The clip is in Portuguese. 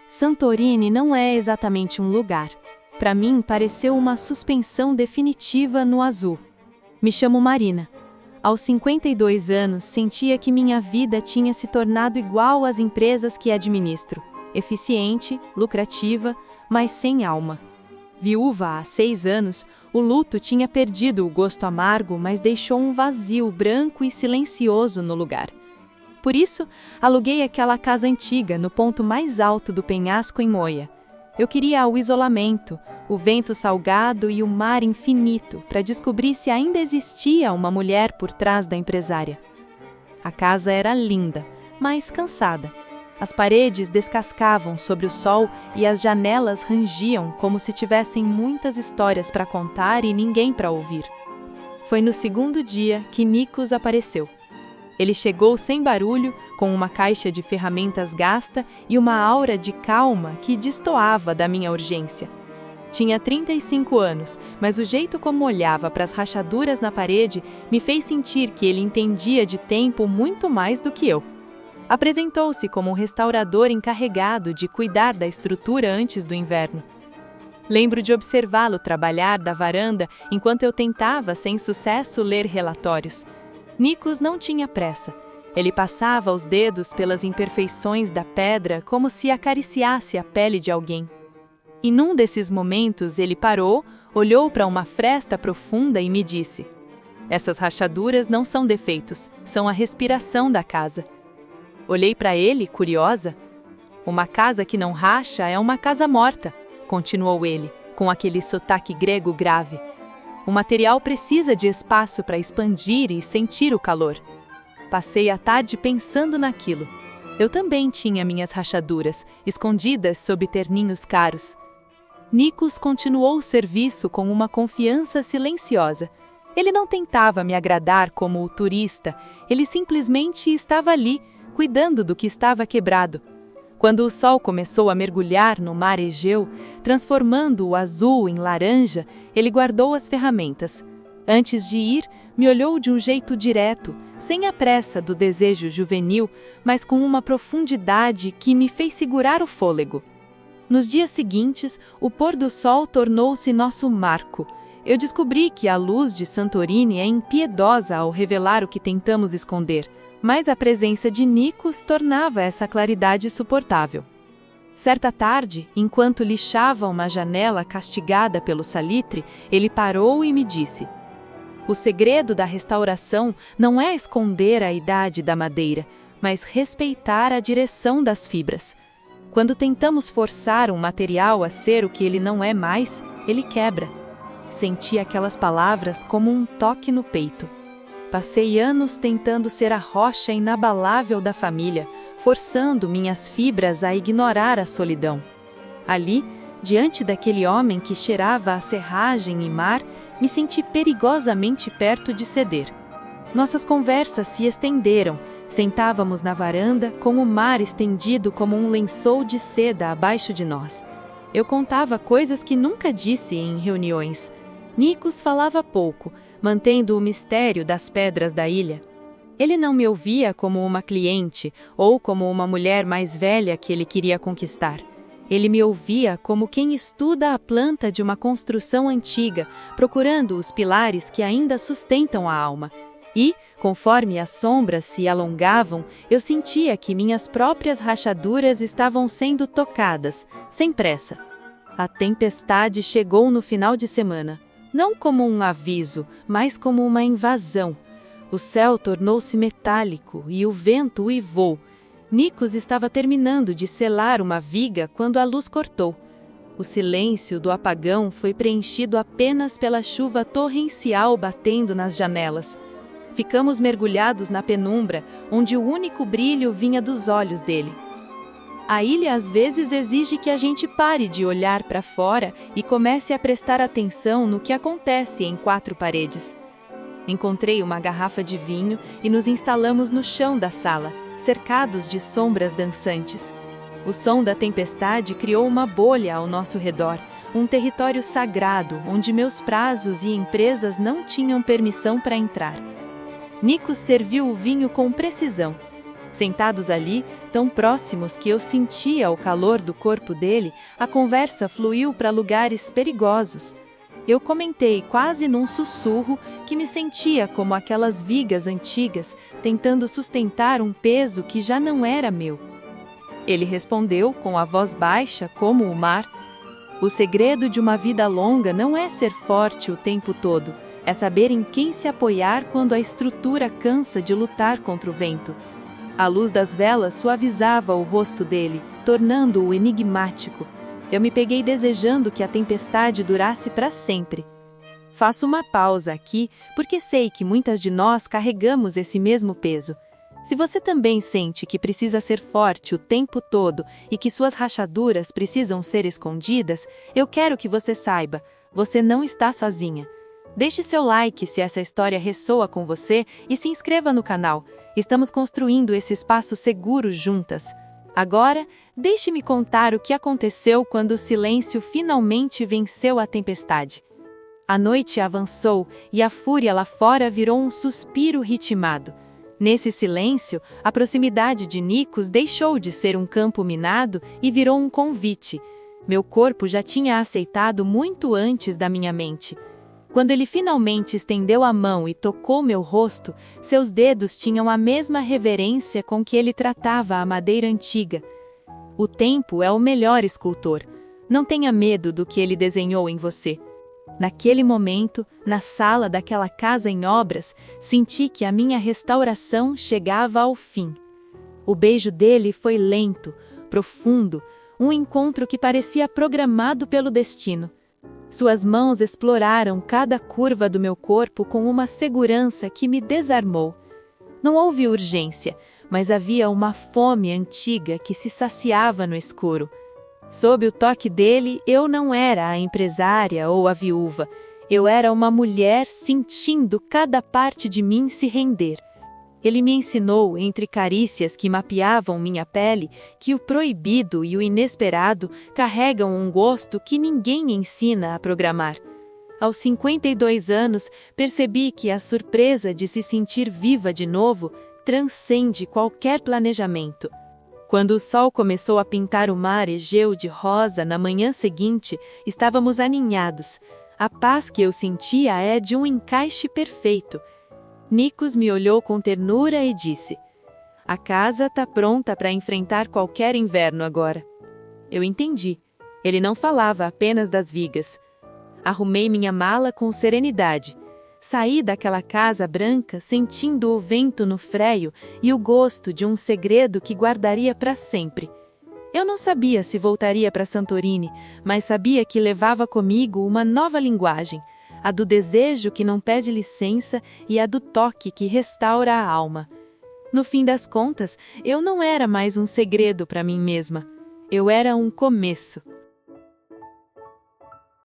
Santorini não é exatamente um lugar. Para mim, pareceu uma suspensão definitiva no azul. Me chamo Marina. Aos 52 anos, sentia que minha vida tinha se tornado igual às empresas que administro. Eficiente, lucrativa, mas sem alma. Viúva há 6 anos, o luto tinha perdido o gosto amargo, mas deixou um vazio branco e silencioso no lugar. Por isso, aluguei aquela casa antiga no ponto mais alto do penhasco em Moia. Eu queria o isolamento, o vento salgado e o mar infinito para descobrir se ainda existia uma mulher por trás da empresária. A casa era linda, mas cansada. As paredes descascavam sobre o sol e as janelas rangiam como se tivessem muitas histórias para contar e ninguém para ouvir. Foi no segundo dia que Nikos apareceu. Ele chegou sem barulho, com uma caixa de ferramentas gasta e uma aura de calma que destoava da minha urgência. Tinha 35 anos, mas o jeito como olhava para as rachaduras na parede me fez sentir que ele entendia de tempo muito mais do que eu. Apresentou-se como um restaurador encarregado de cuidar da estrutura antes do inverno. Lembro de observá-lo trabalhar da varanda enquanto eu tentava, sem sucesso, ler relatórios. Nikos não tinha pressa. Ele passava os dedos pelas imperfeições da pedra como se acariciasse a pele de alguém. E num desses momentos ele parou, olhou para uma fresta profunda e me disse: "Essas rachaduras não são defeitos, são a respiração da casa." Olhei para ele, curiosa. "Uma casa que não racha é uma casa morta", continuou ele, com aquele sotaque grego grave. "O material precisa de espaço para expandir e sentir o calor." Passei a tarde pensando naquilo. Eu também tinha minhas rachaduras, escondidas sob terninhos caros. Nikos continuou o serviço com uma confiança silenciosa. Ele não tentava me agradar como o turista, ele simplesmente estava ali, cuidando do que estava quebrado. Quando o sol começou a mergulhar no mar Egeu, transformando o azul em laranja, ele guardou as ferramentas. Antes de ir, me olhou de um jeito direto, sem a pressa do desejo juvenil, mas com uma profundidade que me fez segurar o fôlego. Nos dias seguintes, o pôr do sol tornou-se nosso marco. Eu descobri que a luz de Santorini é impiedosa ao revelar o que tentamos esconder, mas a presença de Nikos tornava essa claridade suportável. Certa tarde, enquanto lixava uma janela castigada pelo salitre, ele parou e me disse: "O segredo da restauração não é esconder a idade da madeira, mas respeitar a direção das fibras. Quando tentamos forçar um material a ser o que ele não é mais, ele quebra." Senti aquelas palavras como um toque no peito. Passei anos tentando ser a rocha inabalável da família, forçando minhas fibras a ignorar a solidão. Ali, diante daquele homem que cheirava a serragem e mar, me senti perigosamente perto de ceder. Nossas conversas se estenderam. Sentávamos na varanda com o mar estendido como um lençol de seda abaixo de nós. Eu contava coisas que nunca disse em reuniões. Nikos falava pouco, mantendo o mistério das pedras da ilha. Ele não me ouvia como uma cliente ou como uma mulher mais velha que ele queria conquistar. Ele me ouvia como quem estuda a planta de uma construção antiga, procurando os pilares que ainda sustentam a alma. E, conforme as sombras se alongavam, eu sentia que minhas próprias rachaduras estavam sendo tocadas, sem pressa. A tempestade chegou no final de semana. Não como um aviso, mas como uma invasão. O céu tornou-se metálico e o vento uivou. Nikos estava terminando de selar uma viga quando a luz cortou. O silêncio do apagão foi preenchido apenas pela chuva torrencial batendo nas janelas. Ficamos mergulhados na penumbra, onde o único brilho vinha dos olhos dele. A ilha às vezes exige que a gente pare de olhar para fora e comece a prestar atenção no que acontece em 4 paredes. Encontrei uma garrafa de vinho e nos instalamos no chão da sala, cercados de sombras dançantes. O som da tempestade criou uma bolha ao nosso redor, um território sagrado onde meus prazos e empresas não tinham permissão para entrar. Nikos serviu o vinho com precisão. Sentados ali, tão próximos que eu sentia o calor do corpo dele, a conversa fluiu para lugares perigosos. Eu comentei quase num sussurro que me sentia como aquelas vigas antigas, tentando sustentar um peso que já não era meu. Ele respondeu com a voz baixa como o mar: "O segredo de uma vida longa não é ser forte o tempo todo, é saber em quem se apoiar quando a estrutura cansa de lutar contra o vento." A luz das velas suavizava o rosto dele, tornando-o enigmático. Eu me peguei desejando que a tempestade durasse para sempre. Faço uma pausa aqui, porque sei que muitas de nós carregamos esse mesmo peso. Se você também sente que precisa ser forte o tempo todo e que suas rachaduras precisam ser escondidas, eu quero que você saiba, você não está sozinha. Deixe seu like se essa história ressoa com você e se inscreva no canal. Estamos construindo esse espaço seguro juntas. Agora, deixe-me contar o que aconteceu quando o silêncio finalmente venceu a tempestade. A noite avançou e a fúria lá fora virou um suspiro ritmado. Nesse silêncio, a proximidade de Nikos deixou de ser um campo minado e virou um convite. Meu corpo já tinha aceitado muito antes da minha mente. Quando ele finalmente estendeu a mão e tocou meu rosto, seus dedos tinham a mesma reverência com que ele tratava a madeira antiga. O tempo é o melhor escultor. Não tenha medo do que ele desenhou em você. Naquele momento, na sala daquela casa em obras, senti que a minha restauração chegava ao fim. O beijo dele foi lento, profundo, um encontro que parecia programado pelo destino. Suas mãos exploraram cada curva do meu corpo com uma segurança que me desarmou. Não houve urgência, mas havia uma fome antiga que se saciava no escuro. Sob o toque dele, eu não era a empresária ou a viúva. Eu era uma mulher sentindo cada parte de mim se render. Ele me ensinou, entre carícias que mapeavam minha pele, que o proibido e o inesperado carregam um gosto que ninguém ensina a programar. Aos 52 anos, percebi que a surpresa de se sentir viva de novo transcende qualquer planejamento. Quando o sol começou a pintar o mar Egeu de rosa na manhã seguinte, estávamos aninhados. A paz que eu sentia é de um encaixe perfeito. Nikos me olhou com ternura e disse: "A casa está pronta para enfrentar qualquer inverno agora." Eu entendi. Ele não falava apenas das vigas. Arrumei minha mala com serenidade. Saí daquela casa branca sentindo o vento no freio e o gosto de um segredo que guardaria para sempre. Eu não sabia se voltaria para Santorini, mas sabia que levava comigo uma nova linguagem, a do desejo que não pede licença e a do toque que restaura a alma. No fim das contas, eu não era mais um segredo para mim mesma. Eu era um começo.